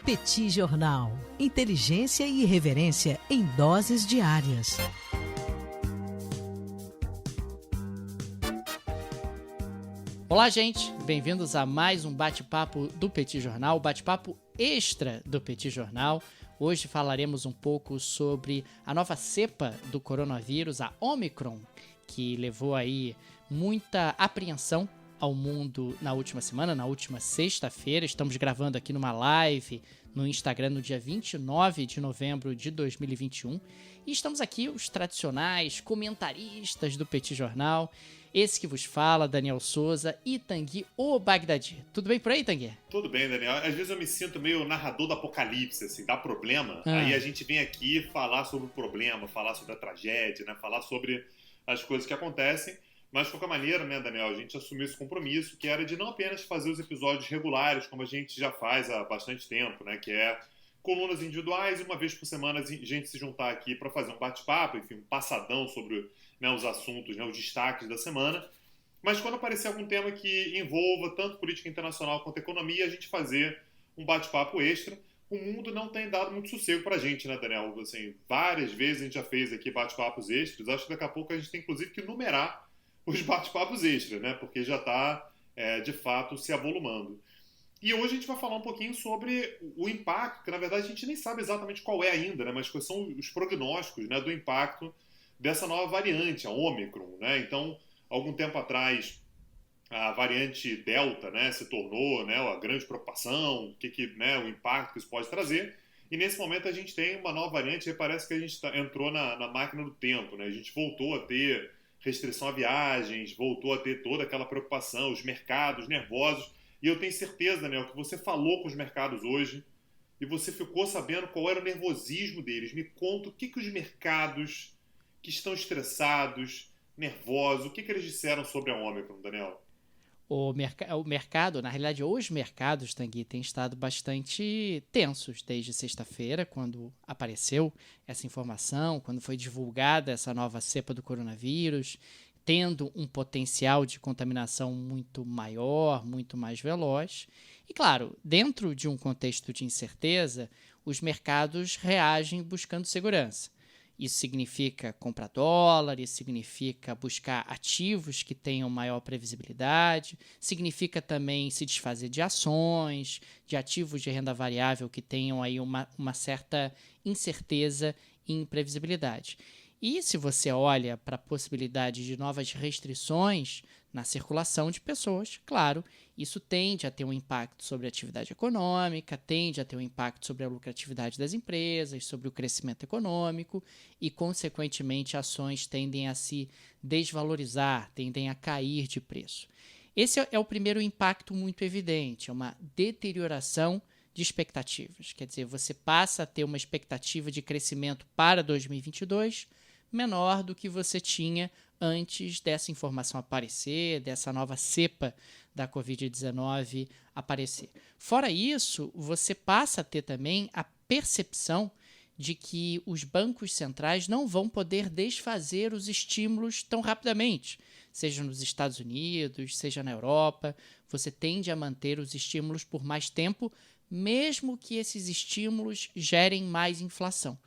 Petit Jornal. Inteligência e irreverência em doses diárias. Olá, gente! Bem-vindos a mais um bate-papo do Petit Jornal, bate-papo extra do Petit Jornal. Hoje falaremos um pouco sobre a nova cepa do coronavírus, a Omicron, que levou aí muita apreensão ao mundo na última semana, na última sexta-feira. Estamos gravando aqui numa live no Instagram no dia 29 de novembro de 2021. E estamos aqui, os tradicionais comentaristas do Petit Jornal. Esse que vos fala, Daniel Souza e Tanguy, o Bagdadi. Tudo bem por aí, Tanguy? Tudo bem, Daniel. Às vezes eu me sinto meio narrador do apocalipse, assim, dá problema. Aí a gente vem aqui falar sobre o problema, falar sobre a tragédia, né? Falar sobre as coisas que acontecem. Mas, de qualquer maneira, né, Daniel, a gente assumiu esse compromisso, que era de não apenas fazer os episódios regulares, como a gente já faz há bastante tempo, né? Que é colunas individuais e uma vez por semana a gente se juntar aqui para fazer um bate-papo, enfim, um passadão sobre, né, os assuntos, né, os destaques da semana. Mas quando aparecer algum tema que envolva tanto política internacional quanto economia, a gente fazer um bate-papo extra. O mundo não tem dado muito sossego pra gente, né, Daniel? Assim, várias vezes a gente já fez aqui bate-papos extras. Acho que daqui a pouco a gente tem, inclusive, que numerar os bate-papos extras, né? Porque já está, de fato, se avolumando. E hoje a gente vai falar um pouquinho sobre o impacto, que na verdade a gente nem sabe exatamente qual é ainda, né? Mas quais são os prognósticos, né, do impacto dessa nova variante, a Omicron, né? Então, algum tempo atrás, a variante Delta, né, se tornou, né, a grande preocupação, né, o impacto que isso pode trazer. E nesse momento a gente tem uma nova variante, e parece que a gente entrou na máquina do tempo, né? A gente voltou a ter restrição a viagens, voltou a ter toda aquela preocupação, os mercados nervosos. E eu tenho certeza, Daniel, que você falou com os mercados hoje e você ficou sabendo qual era o nervosismo deles. Me conta o que os mercados que estão estressados, nervosos, o que eles disseram sobre a Omicron, Daniel? O mercado, na realidade, os mercados, Tanguy, têm estado bastante tensos desde sexta-feira, quando apareceu essa informação, quando foi divulgada essa nova cepa do coronavírus, tendo um potencial de contaminação muito maior, muito mais veloz. E, claro, dentro de um contexto de incerteza, os mercados reagem buscando segurança. Isso significa comprar dólar, isso significa buscar ativos que tenham maior previsibilidade, significa também se desfazer de ações, de ativos de renda variável que tenham aí uma certa incerteza e imprevisibilidade. E se você olha para a possibilidade de novas restrições na circulação de pessoas, claro, isso tende a ter um impacto sobre a atividade econômica, tende a ter um impacto sobre a lucratividade das empresas, sobre o crescimento econômico e, consequentemente, ações tendem a se desvalorizar, tendem a cair de preço. Esse é o primeiro impacto muito evidente, é uma deterioração de expectativas. Quer dizer, você passa a ter uma expectativa de crescimento para 2022 menor do que você tinha antes dessa informação aparecer, dessa nova cepa da Covid-19 aparecer. Fora isso, você passa a ter também a percepção de que os bancos centrais não vão poder desfazer os estímulos tão rapidamente, seja nos Estados Unidos, seja na Europa. Você tende a manter os estímulos por mais tempo, mesmo que esses estímulos gerem mais inflação.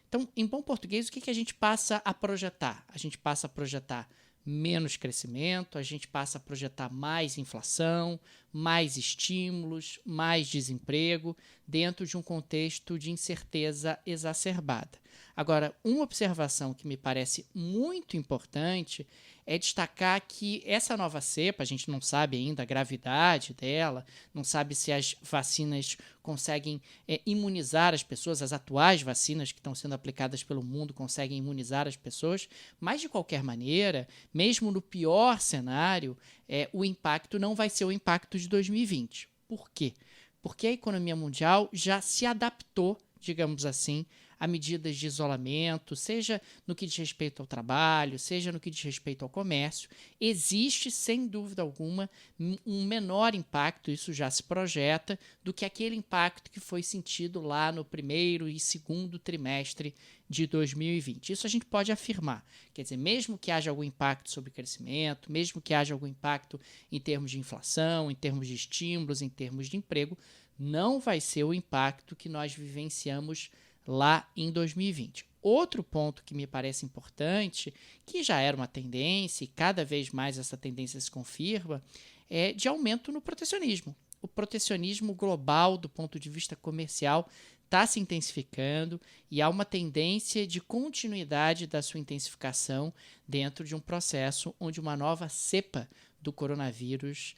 Então, em bom português, o que a gente passa a projetar? A gente passa a projetar menos crescimento, a gente passa a projetar mais inflação, mais estímulos, mais desemprego, dentro de um contexto de incerteza exacerbada. Agora, uma observação que me parece muito importante é destacar que essa nova cepa, a gente não sabe ainda a gravidade dela, não sabe se as vacinas conseguem imunizar as pessoas, as atuais vacinas que estão sendo aplicadas pelo mundo conseguem imunizar as pessoas, mas de qualquer maneira, mesmo no pior cenário, o impacto não vai ser o impacto de 2020. Por quê? Porque a economia mundial já se adaptou, digamos assim, a medidas de isolamento, seja no que diz respeito ao trabalho, seja no que diz respeito ao comércio. Existe, sem dúvida alguma, um menor impacto, isso já se projeta, do que aquele impacto que foi sentido lá no primeiro e segundo trimestre de 2020. Isso a gente pode afirmar. Quer dizer, mesmo que haja algum impacto sobre crescimento, mesmo que haja algum impacto em termos de inflação, em termos de estímulos, em termos de emprego, não vai ser o impacto que nós vivenciamos lá em 2020. Outro ponto que me parece importante, que já era uma tendência e cada vez mais essa tendência se confirma, é de aumento no protecionismo. O protecionismo global, do ponto de vista comercial, está se intensificando e há uma tendência de continuidade da sua intensificação dentro de um processo onde uma nova cepa do coronavírus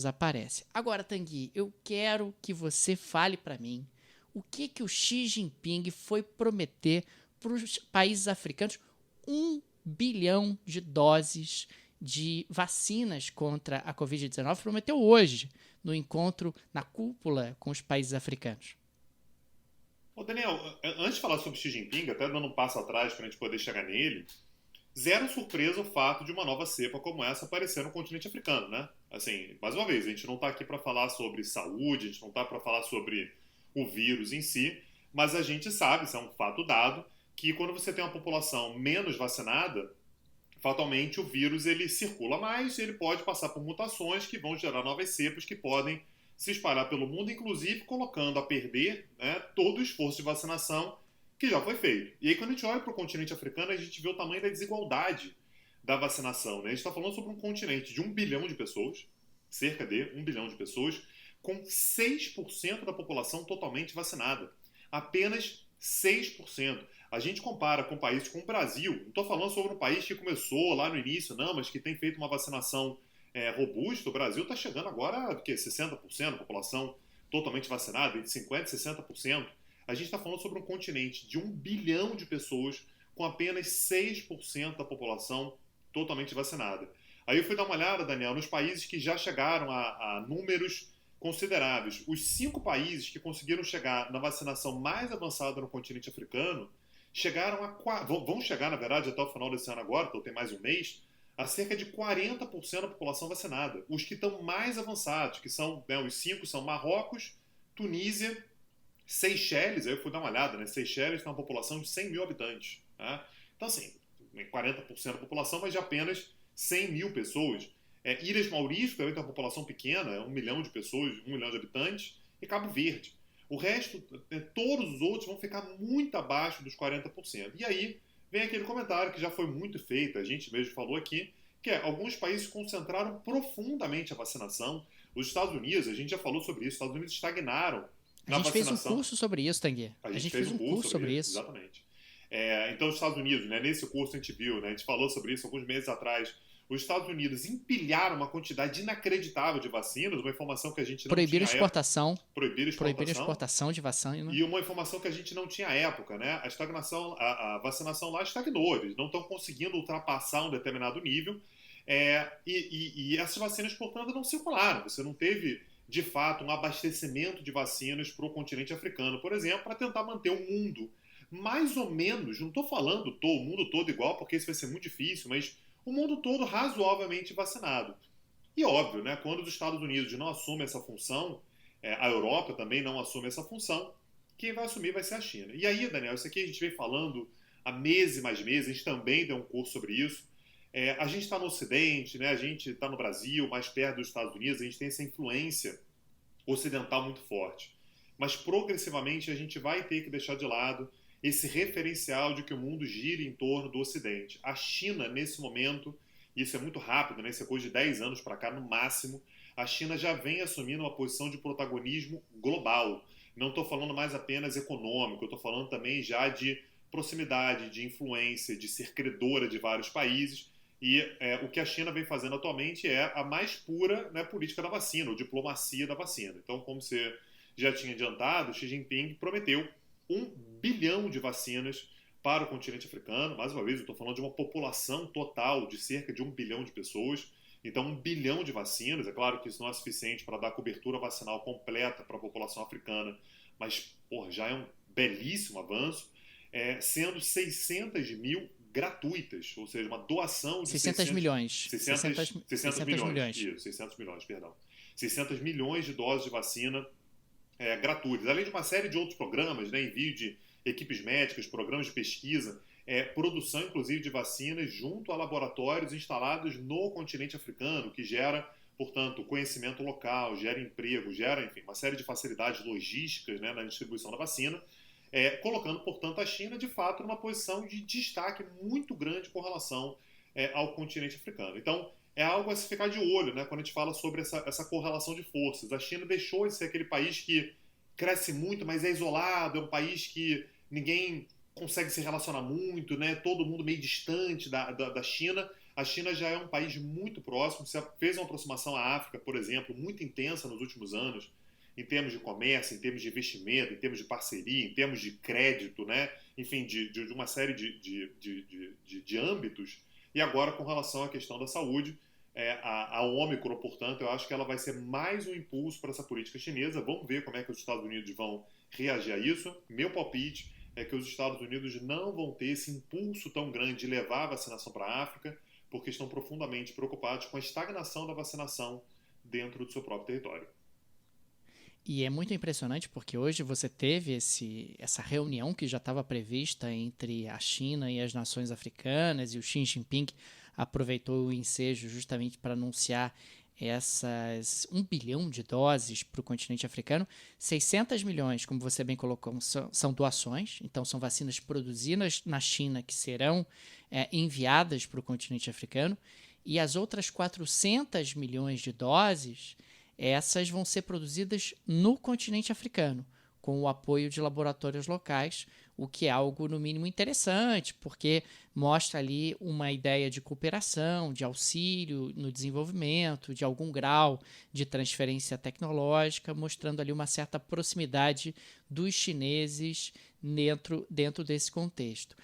aparece. Agora, Tanguy, eu quero que você fale para mim o que o Xi Jinping foi prometer para os países africanos 1 bilhão de doses de vacinas contra a Covid-19, prometeu hoje, no encontro, na cúpula com os países africanos. Ô Daniel, antes de falar sobre Xi Jinping, até dando um passo atrás para a gente poder chegar nele, zero surpresa o fato de uma nova cepa como essa aparecer no continente africano, né? Assim, mais uma vez, a gente não está aqui para falar sobre saúde, a gente não está para falar sobre o vírus em si, mas a gente sabe, isso é um fato dado, que quando você tem uma população menos vacinada, fatalmente o vírus ele circula mais, ele pode passar por mutações que vão gerar novas cepas que podem se espalhar pelo mundo, inclusive colocando a perder, né, todo o esforço de vacinação que já foi feito. E aí quando a gente olha para o continente africano, a gente vê o tamanho da desigualdade da vacinação. Né? A gente está falando sobre um continente de 1 bilhão de pessoas, cerca de 1 bilhão de pessoas, com 6% da população totalmente vacinada. Apenas 6%. A gente compara com países como o Brasil, não estou falando sobre um país que começou lá no início, não, mas que tem feito uma vacinação robusta. O Brasil está chegando agora a 60% da população totalmente vacinada, entre 50% e 60%. A gente está falando sobre um continente de 1 bilhão de pessoas com apenas 6% da população totalmente vacinada. Aí eu fui dar uma olhada, Daniel, nos países que já chegaram a números consideráveis. Os 5 países que conseguiram chegar na vacinação mais avançada no continente africano vão chegar, na verdade, até o final desse ano agora, então tem mais um mês, a cerca de 40% da população vacinada. Os que estão mais avançados, que são, né, os 5 são Marrocos, Tunísia, Seychelles. Aí eu fui dar uma olhada, né? Seychelles tem uma população de 100 mil habitantes. Tá? Então, assim, 40% da população, mas de apenas 100 mil pessoas. Ilhas Maurício também tem uma população pequena, 1 milhão de pessoas, 1 milhão de habitantes, e Cabo Verde. O resto, todos os outros vão ficar muito abaixo dos 40%. E aí vem aquele comentário que já foi muito feito, a gente mesmo falou aqui, que alguns países concentraram profundamente a vacinação. Os Estados Unidos, a gente já falou sobre isso, os Estados Unidos estagnaram na vacinação. A gente fez um curso sobre isso, Tanguy. A gente fez um curso sobre isso. Exatamente. Então, os Estados Unidos, né, nesse curso a gente viu, né, a gente falou sobre isso alguns meses atrás, os Estados Unidos empilharam uma quantidade inacreditável de vacinas, uma informação que a gente não Proibiram tinha exportação. Proibiram exportação de vacina. E uma informação que a gente não tinha à época, né? A vacinação lá estagnou, eles não estão conseguindo ultrapassar um determinado nível, e essas vacinas, portanto, não circularam. Você não teve, de fato, um abastecimento de vacinas para o continente africano, por exemplo, para tentar manter o mundo mais ou menos, não estou falando o mundo todo igual, porque isso vai ser muito difícil, mas o mundo todo razoavelmente vacinado. E óbvio, né, quando os Estados Unidos não assumem essa função, a Europa também não assume essa função, quem vai assumir vai ser a China. E aí, Daniel, isso aqui a gente vem falando há meses e mais meses, a gente também deu um curso sobre isso. A gente está no Ocidente, né, a gente está no Brasil, mais perto dos Estados Unidos, a gente tem essa influência ocidental muito forte. Mas progressivamente a gente vai ter que deixar de lado esse referencial de que o mundo gira em torno do Ocidente. A China, nesse momento, e isso é muito rápido, né? Isso é coisa de 10 anos para cá, no máximo, a China já vem assumindo uma posição de protagonismo global. Não estou falando mais apenas econômico, eu estou falando também já de proximidade, de influência, de ser credora de vários países. E o que a China vem fazendo atualmente é a mais pura, né, política da vacina, ou diplomacia da vacina. Então, como você já tinha adiantado, Xi Jinping prometeu 1 bilhão de vacinas para o continente africano. Mais uma vez, eu estou falando de uma população total de cerca de 1 bilhão de pessoas. Então, 1 bilhão de vacinas. É claro que isso não é suficiente para dar cobertura vacinal completa para a população africana, mas já é um belíssimo avanço. Sendo 600 mil gratuitas, ou seja, uma doação de 600 milhões. 600 milhões. Isso, 600 milhões, perdão. 600 milhões de doses de vacina gratuitas, além de uma série de outros programas, né, envio de equipes médicas, programas de pesquisa, produção, inclusive, de vacinas junto a laboratórios instalados no continente africano, que gera portanto, conhecimento local, gera emprego, gera, enfim, uma série de facilidades logísticas, né, na distribuição da vacina, colocando, portanto, a China, de fato, numa posição de destaque muito grande com relação ao continente africano. Então, é algo a se ficar de olho, né, quando a gente fala sobre essa correlação de forças. A China deixou de ser aquele país que cresce muito, mas é isolado, é um país que ninguém consegue se relacionar muito, né, todo mundo meio distante da China. A China já é um país muito próximo, fez uma aproximação à África, por exemplo, muito intensa nos últimos anos, em termos de comércio, em termos de investimento, em termos de parceria, em termos de crédito, né? Enfim, de uma série de âmbitos. E agora, com relação à questão da saúde, a Ômicron, portanto, eu acho que ela vai ser mais um impulso para essa política chinesa. Vamos ver como é que os Estados Unidos vão reagir a isso. Meu palpite é que os Estados Unidos não vão ter esse impulso tão grande de levar a vacinação para a África, porque estão profundamente preocupados com a estagnação da vacinação dentro do seu próprio território. E é muito impressionante porque hoje você teve essa reunião que já estava prevista entre a China e as nações africanas, e o Xi Jinping aproveitou o ensejo justamente para anunciar essas 1 bilhão de doses para o continente africano. 600 milhões, como você bem colocou, são doações, então são vacinas produzidas na China que serão enviadas para o continente africano, e as outras 400 milhões de doses, essas vão ser produzidas no continente africano, com o apoio de laboratórios locais, o que é algo, no mínimo, interessante, porque mostra ali uma ideia de cooperação, de auxílio no desenvolvimento, de algum grau de transferência tecnológica, mostrando ali uma certa proximidade dos chineses dentro desse contexto.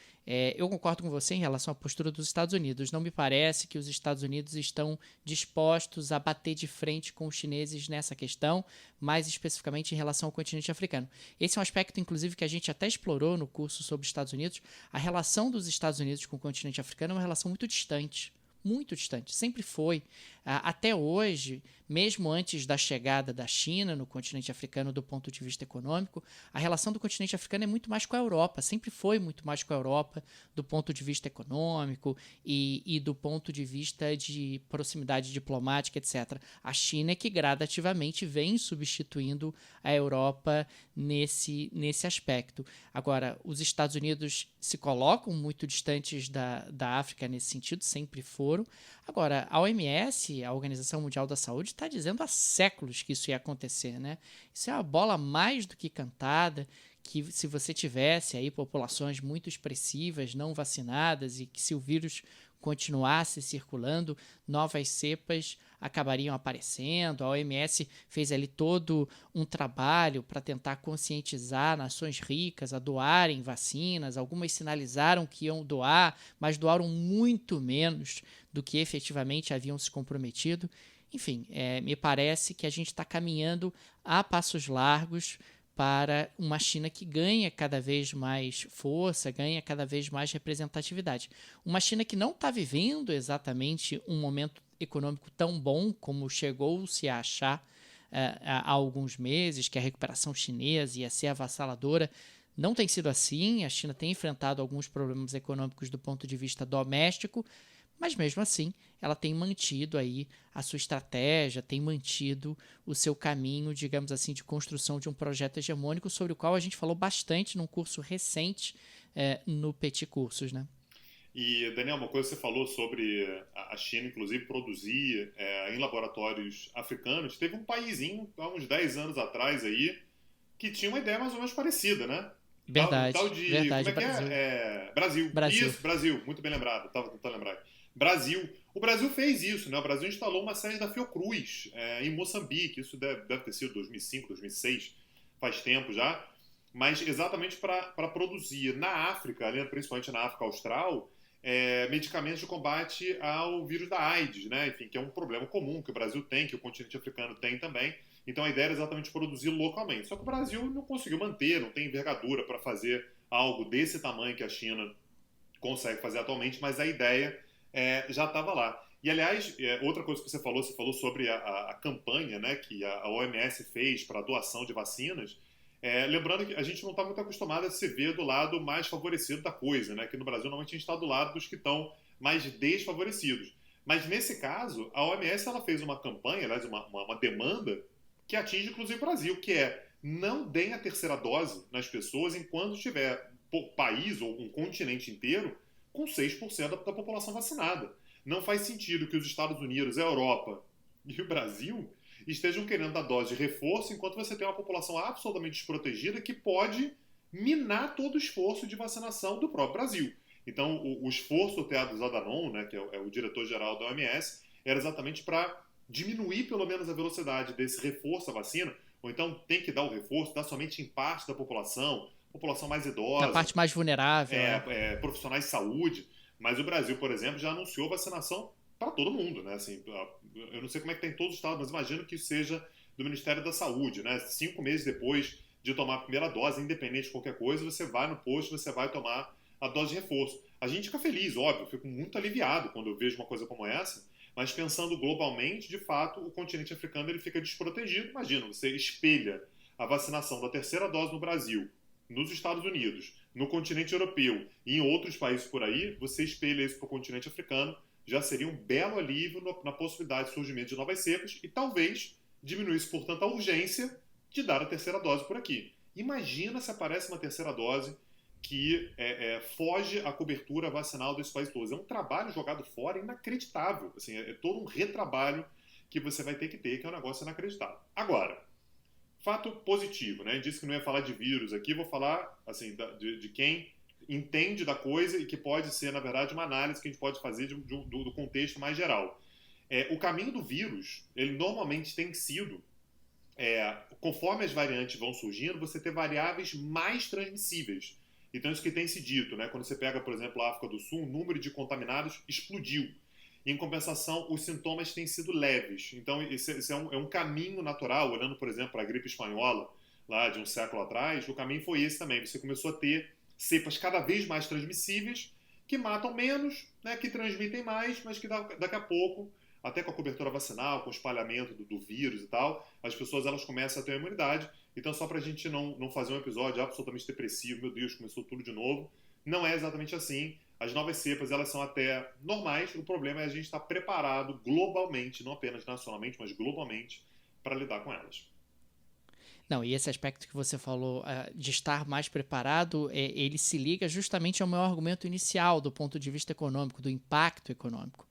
Eu concordo com você em relação à postura dos Estados Unidos. Não me parece que os Estados Unidos estão dispostos a bater de frente com os chineses nessa questão, mais especificamente em relação ao continente africano. Esse é um aspecto, inclusive, que a gente até explorou no curso sobre os Estados Unidos. A relação dos Estados Unidos com o continente africano é uma relação muito distante. Muito distante, sempre foi. Até hoje, mesmo antes da chegada da China no continente africano do ponto de vista econômico, a relação do continente africano é muito mais com a Europa, sempre foi muito mais com a Europa do ponto de vista econômico e do ponto de vista de proximidade diplomática, etc. A China é que gradativamente vem substituindo a Europa nesse aspecto. Agora, os Estados Unidos se colocam muito distantes da África nesse sentido, sempre foram. Agora, a OMS, a Organização Mundial da Saúde, está dizendo há séculos que isso ia acontecer, né? Isso é uma bola mais do que cantada, que se você tivesse aí populações muito expressivas, não vacinadas, e que se o vírus continuasse circulando, novas cepas acabariam aparecendo. A OMS fez ali todo um trabalho para tentar conscientizar nações ricas a doarem vacinas. Algumas sinalizaram que iam doar, mas doaram muito menos do que efetivamente haviam se comprometido. Enfim, me parece que a gente está caminhando a passos largos para uma China que ganha cada vez mais força, ganha cada vez mais representatividade. Uma China que não está vivendo exatamente um momento econômico tão bom como chegou-se a achar há alguns meses, que a recuperação chinesa ia ser avassaladora. Não tem sido assim, a China tem enfrentado alguns problemas econômicos do ponto de vista doméstico, mas mesmo assim ela tem mantido aí a sua estratégia, tem mantido o seu caminho, digamos assim, de construção de um projeto hegemônico, sobre o qual a gente falou bastante num curso recente no Petit Cursos, né? E, Daniel, uma coisa que você falou sobre a China, inclusive, produzir em laboratórios africanos. Teve um paísinho, há uns 10 anos atrás, aí, que tinha uma ideia mais ou menos parecida, né? Verdade, Tal de, verdade, como é Brasil. que é? Brasil. Brasil. Isso, Brasil. Muito bem lembrado. Estava tentando lembrar. Brasil. O Brasil fez isso, né? O Brasil instalou uma sede da Fiocruz em Moçambique. Isso deve ter sido 2005, 2006. Faz tempo já. Mas exatamente para produzir na África, principalmente na África Austral, medicamentos de combate ao vírus da AIDS, né? Enfim, que é um problema comum que o Brasil tem, que o continente africano tem também. Então a ideia era exatamente produzir localmente. Só que o Brasil não conseguiu manter, não tem envergadura para fazer algo desse tamanho que a China consegue fazer atualmente, mas a ideia já estava lá. E, aliás, outra coisa que você falou sobre a campanha, né, que a OMS fez para a doação de vacinas. Lembrando que a gente não está muito acostumado a se ver do lado mais favorecido da coisa, né? Que no Brasil normalmente a gente está do lado dos que estão mais desfavorecidos. Mas nesse caso, a OMS ela fez uma campanha, aliás, uma demanda que atinge inclusive o Brasil, que é não deem a terceira dose nas pessoas enquanto estiver país ou um continente inteiro com 6% da população vacinada. Não faz sentido que os Estados Unidos, a Europa e o Brasil estejam querendo dar dose de reforço enquanto você tem uma população absolutamente desprotegida que pode minar todo o esforço de vacinação do próprio Brasil. Então, o esforço do Tedros Adhanom, né, que é o diretor-geral da OMS, era exatamente para diminuir pelo menos a velocidade desse reforço à vacina, ou então tem que dar o reforço, dar somente em parte da população mais idosa. Da parte mais vulnerável. Profissionais de saúde. Mas o Brasil, por exemplo, já anunciou vacinação para todo mundo, né? Assim, eu não sei como é que tem em todos os estados, mas imagino que isso seja do Ministério da Saúde, né? 5 meses depois de tomar a primeira dose, independente de qualquer coisa, você vai no posto, você vai tomar a dose de reforço. A gente fica feliz, óbvio, eu fico muito aliviado quando eu vejo uma coisa como essa, mas pensando globalmente, de fato, o continente africano ele fica desprotegido. Imagina, você espelha a vacinação da terceira dose no Brasil, nos Estados Unidos, no continente europeu e em outros países por aí, você espelha isso para o continente africano, já seria um belo alívio na possibilidade de surgimento de novas cepas e talvez diminuísse, portanto, a urgência de dar a terceira dose por aqui. Imagina se aparece uma terceira dose que foge à cobertura vacinal desse país todos. É um trabalho jogado fora inacreditável. Assim, é todo um retrabalho que você vai ter que ter, que é um negócio inacreditável. Agora, fato positivo, né? Disse que não ia falar de vírus aqui, vou falar assim, de quem entende da coisa e que pode ser, na verdade, uma análise que a gente pode fazer do contexto mais geral. O caminho do vírus, ele normalmente tem sido, conforme as variantes vão surgindo, você ter variáveis mais transmissíveis. Então, isso que tem se dito, né? Quando você pega, por exemplo, a África do Sul, o número de contaminados explodiu. Em compensação, os sintomas têm sido leves. Então, esse é um caminho natural. Olhando, por exemplo, para a gripe espanhola, lá de um século atrás, o caminho foi esse também. Você começou a ter cepas cada vez mais transmissíveis, que matam menos, né, que transmitem mais, mas que daqui a pouco, até com a cobertura vacinal, com o espalhamento do vírus e tal, as pessoas elas começam a ter uma imunidade. Então, só para a gente não fazer um episódio absolutamente depressivo, meu Deus, começou tudo de novo, não é exatamente assim. As novas cepas, elas são até normais, o problema é a gente estar preparado globalmente, não apenas nacionalmente, mas globalmente, para lidar com elas. Não, e esse aspecto que você falou de estar mais preparado, ele se liga justamente ao meu argumento inicial do ponto de vista econômico, do impacto econômico,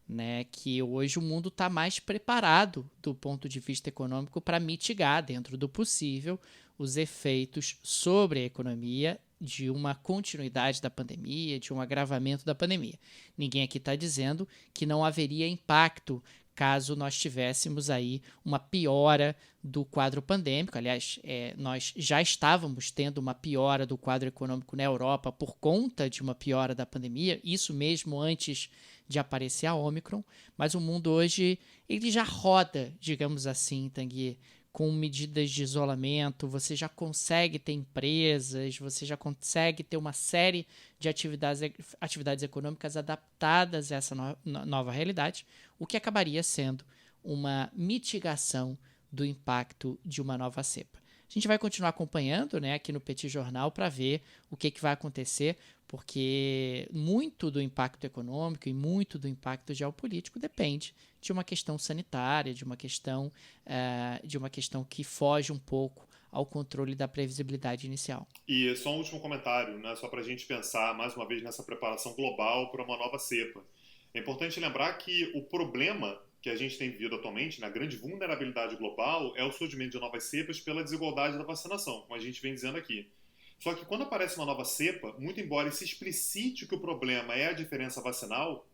né? Que hoje o mundo está mais preparado do ponto de vista econômico para mitigar, dentro do possível, os efeitos sobre a economia de uma continuidade da pandemia, de um agravamento da pandemia. Ninguém aqui está dizendo que não haveria impacto caso nós tivéssemos aí uma piora do quadro pandêmico. Aliás, nós já estávamos tendo uma piora do quadro econômico na Europa por conta de uma piora da pandemia, isso mesmo antes de aparecer a Ômicron, mas o mundo hoje ele já roda, digamos assim, Tanguy, com medidas de isolamento, você já consegue ter empresas, você já consegue ter uma série de atividades econômicas adaptadas a essa nova realidade, o que acabaria sendo uma mitigação do impacto de uma nova cepa. A gente vai continuar acompanhando, né, aqui no Petit Jornal para ver o que vai acontecer, porque muito do impacto econômico e muito do impacto geopolítico depende de uma questão sanitária, de uma questão que foge um pouco ao controle da previsibilidade inicial. E só um último comentário, né, só para a gente pensar mais uma vez nessa preparação global para uma nova cepa. É importante lembrar que o problema que a gente tem vivido atualmente, na grande vulnerabilidade global, é o surgimento de novas cepas pela desigualdade da vacinação, como a gente vem dizendo aqui. Só que quando aparece uma nova cepa, muito embora se explicite que o problema é a diferença vacinal,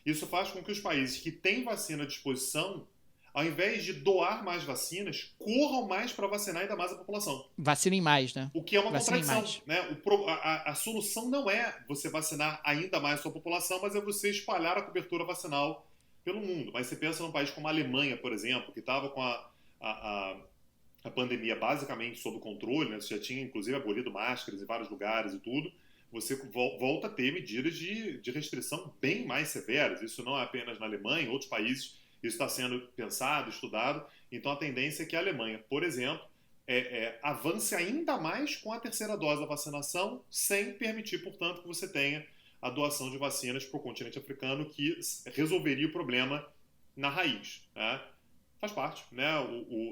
isso faz com que os países que têm vacina à disposição, ao invés de doar mais vacinas, corram mais para vacinar ainda mais a população. Vacinem mais, né? O que é uma contradição. Né? A solução não é você vacinar ainda mais a sua população, mas é você espalhar a cobertura vacinal pelo mundo. Mas você pensa num país como a Alemanha, por exemplo, que estava com a pandemia basicamente sob controle, né? Você já tinha inclusive abolido máscaras em vários lugares e tudo, você volta a ter medidas de restrição bem mais severas. Isso não é apenas na Alemanha, em outros países isso está sendo pensado, estudado. Então a tendência é que a Alemanha, por exemplo, avance ainda mais com a terceira dose da vacinação, sem permitir, portanto, que você tenha a doação de vacinas para o continente africano, que resolveria o problema na raiz, né? Faz parte, né?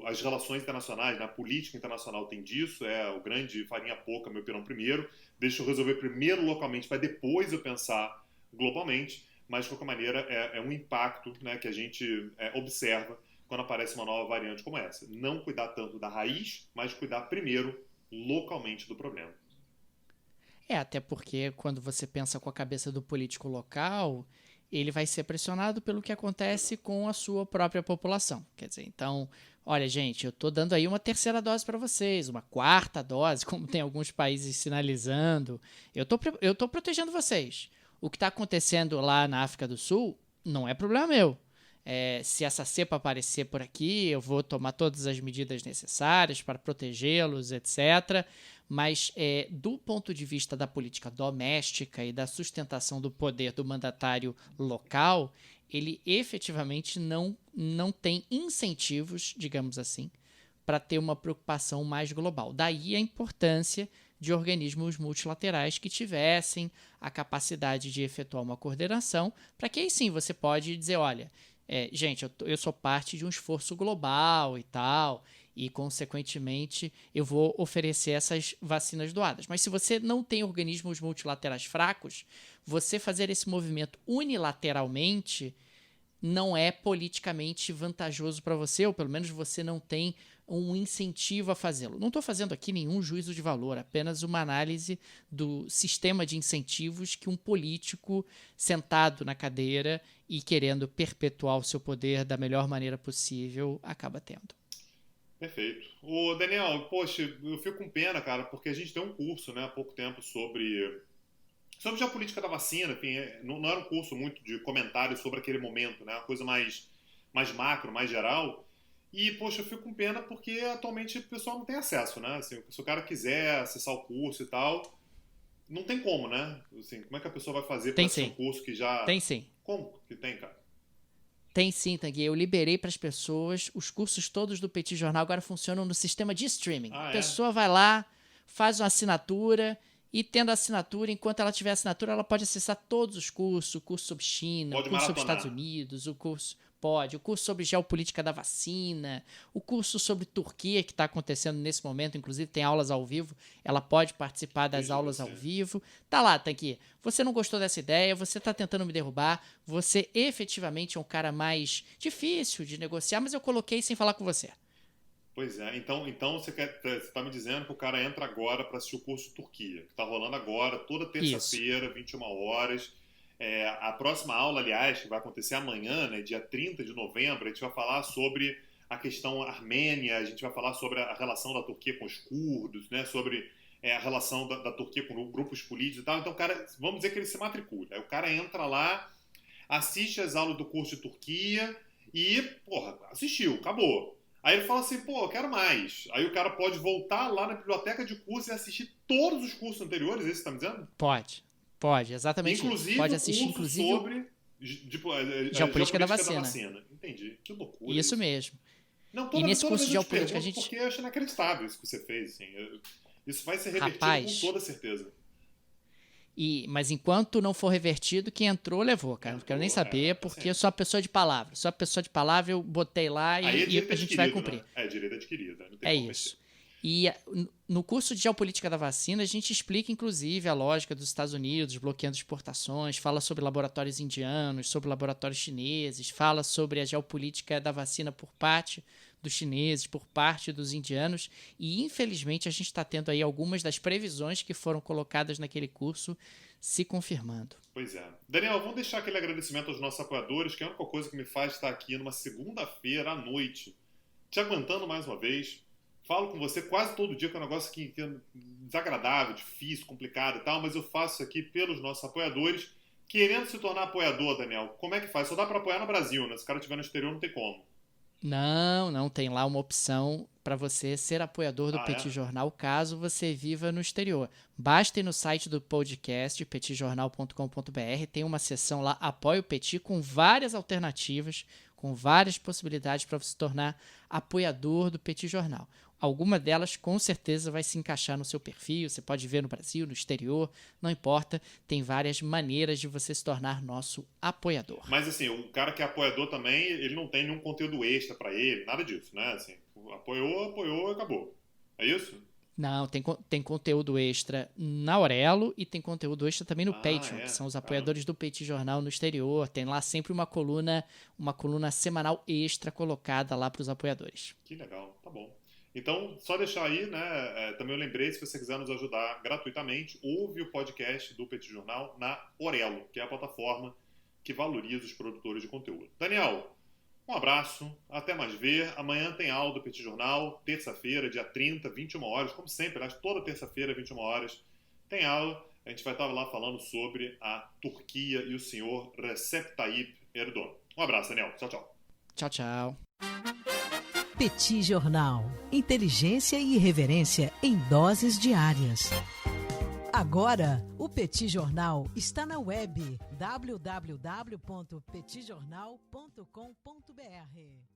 As relações internacionais, a política internacional tem disso, o grande farinha pouca, meu pirão primeiro, deixa eu resolver primeiro localmente para depois eu pensar globalmente, mas de qualquer maneira é um impacto, né, que a gente observa quando aparece uma nova variante como essa. Não cuidar tanto da raiz, mas cuidar primeiro localmente do problema. Até porque quando você pensa com a cabeça do político local, ele vai ser pressionado pelo que acontece com a sua própria população. Quer dizer, então, olha, gente, eu estou dando aí uma terceira dose para vocês, uma quarta dose, como tem alguns países sinalizando. Eu tô protegendo vocês. O que está acontecendo lá na África do Sul não é problema meu. Se essa cepa aparecer por aqui, eu vou tomar todas as medidas necessárias para protegê-los, etc. Mas, do ponto de vista da política doméstica e da sustentação do poder do mandatário local, ele efetivamente não tem incentivos, digamos assim, para ter uma preocupação mais global. Daí a importância de organismos multilaterais que tivessem a capacidade de efetuar uma coordenação, para que aí sim você pode dizer, olha, gente, eu sou parte de um esforço global e tal, e, consequentemente, eu vou oferecer essas vacinas doadas. Mas se você não tem organismos multilaterais fracos, você fazer esse movimento unilateralmente não é politicamente vantajoso para você, ou pelo menos você não tem um incentivo a fazê-lo. Não estou fazendo aqui nenhum juízo de valor, apenas uma análise do sistema de incentivos que um político sentado na cadeira e querendo perpetuar o seu poder da melhor maneira possível acaba tendo. Perfeito. Ô, Daniel, poxa, eu fico com pena, cara, porque a gente tem um curso, né, há pouco tempo sobre a política da vacina, enfim, não era um curso muito de comentários sobre aquele momento, né, uma coisa mais macro, mais geral. E, poxa, eu fico com pena porque atualmente o pessoal não tem acesso, né? Assim, se o cara quiser acessar o curso e tal, não tem como, né? Assim, como é que a pessoa vai fazer para assistir um curso que já... Tem sim. Como que tem, cara? Tem sim, Tanguy. Eu liberei para as pessoas. Os cursos todos do Petit Jornal agora funcionam no sistema de streaming. A pessoa vai lá, faz uma assinatura e, tendo a assinatura, enquanto ela tiver assinatura, ela pode acessar todos os cursos. O curso sobre China, o curso sobre Estados Unidos, o curso sobre geopolítica da vacina, o curso sobre Turquia, que está acontecendo nesse momento, inclusive tem aulas ao vivo, ela pode participar das aulas ao vivo. Tá lá, Tanguy. Você não gostou dessa ideia, você está tentando me derrubar, você efetivamente é um cara mais difícil de negociar, mas eu coloquei sem falar com você. Pois é, então você está me dizendo que o cara entra agora para assistir o curso de Turquia, que está rolando agora, toda terça-feira, 21 horas. A próxima aula, aliás, que vai acontecer amanhã, né, dia 30 de novembro, a gente vai falar sobre a questão armênia, a gente vai falar sobre a relação da Turquia com os curdos, né, sobre a relação da Turquia com grupos políticos e tal. Então, o cara, vamos dizer que ele se matricula. Aí o cara entra lá, assiste as aulas do curso de Turquia e, porra, assistiu, acabou. Aí ele fala assim, pô, eu quero mais. Aí o cara pode voltar lá na biblioteca de curso e assistir todos os cursos anteriores, é isso que você está me dizendo? Pode, exatamente. Inclusive, pode assistir, inclusive sobre geopolítica da vacina. Entendi. Que loucura. Isso mesmo. Não, e nesse curso de geopolítica a gente... Porque eu acho inacreditável isso que você fez. Assim. Isso vai ser revertido com toda certeza. Mas enquanto não for revertido, quem entrou, levou, cara. Não quero nem saber, porque eu sou uma pessoa de palavra. Sou uma pessoa de palavra, eu botei lá e a gente vai cumprir. Né? É direito adquirido. Não tem como isso. E no curso de geopolítica da vacina, a gente explica, inclusive, a lógica dos Estados Unidos bloqueando exportações, fala sobre laboratórios indianos, sobre laboratórios chineses, fala sobre a geopolítica da vacina por parte dos chineses, por parte dos indianos, e infelizmente a gente está tendo aí algumas das previsões que foram colocadas naquele curso se confirmando. Pois é. Daniel, vamos deixar aquele agradecimento aos nossos apoiadores, que é a única coisa que me faz estar aqui numa segunda-feira à noite, te aguentando mais uma vez. Falo com você quase todo dia, que é um negócio que é desagradável, difícil, complicado e tal, mas eu faço aqui pelos nossos apoiadores. Querendo se tornar apoiador, Daniel, como é que faz? Só dá para apoiar no Brasil, né? Se o cara estiver no exterior, não tem como. Não, tem lá uma opção para você ser apoiador do Petit Jornal, caso você viva no exterior. Basta ir no site do podcast, petitjornal.com.br, tem uma seção lá, Apoie o Petit, com várias alternativas, com várias possibilidades para você se tornar apoiador do Petit Jornal. alguma delas com certeza vai se encaixar no seu perfil. Você pode ver no Brasil, no exterior, não importa. Tem várias maneiras de você se tornar nosso apoiador. Mas assim, o cara que é apoiador também, ele não tem nenhum conteúdo extra para ele, nada disso, né? Assim, apoiou, acabou. É isso? Não, tem conteúdo extra na Aurelo e tem conteúdo extra também no Patreon, que são os apoiadores do Petit Jornal no exterior. Tem lá sempre uma coluna semanal extra colocada lá para os apoiadores. Que legal, tá bom. Então, só deixar aí, né? Também eu lembrei, se você quiser nos ajudar gratuitamente, ouve o podcast do Petit Jornal na Aurelo, que é a plataforma que valoriza os produtores de conteúdo. Daniel, um abraço, até mais ver. Amanhã tem aula do Petit Jornal, terça-feira, dia 30, 21 horas. Como sempre, aliás, toda terça-feira, 21 horas, tem aula. A gente vai estar lá falando sobre a Turquia e o senhor Recep Tayyip Erdogan. Um abraço, Daniel. Tchau, tchau. Tchau, tchau. Petit Jornal. Inteligência e irreverência em doses diárias. Agora, o Petit Jornal está na web www.petitjornal.com.br.